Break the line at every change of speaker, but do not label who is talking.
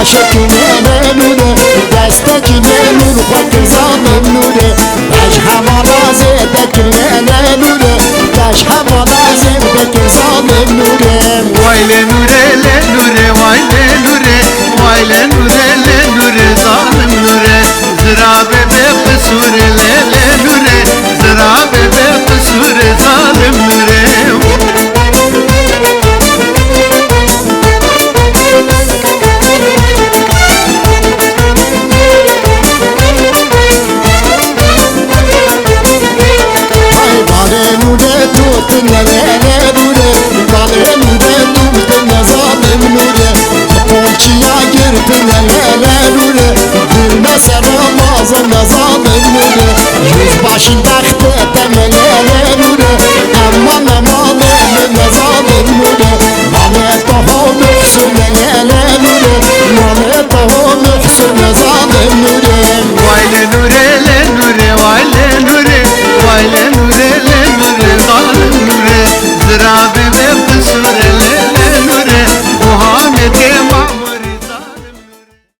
شكلنا نوره دستكنا نور فكزان نوره باش حوالا زيدك لنا نوره باش حوالا زيدك زان نوره
ويل نوره لنوره ويل نوره ويل نوره لنوره ظالم نوره زرابه بقصور لنوره زرابه بقصور ظالم نوره
Yüzbaşı taktı temelere nure Aman aman elime zalim nure Mane tohu mühsün elele nure Mane tohu mühsün zalim nure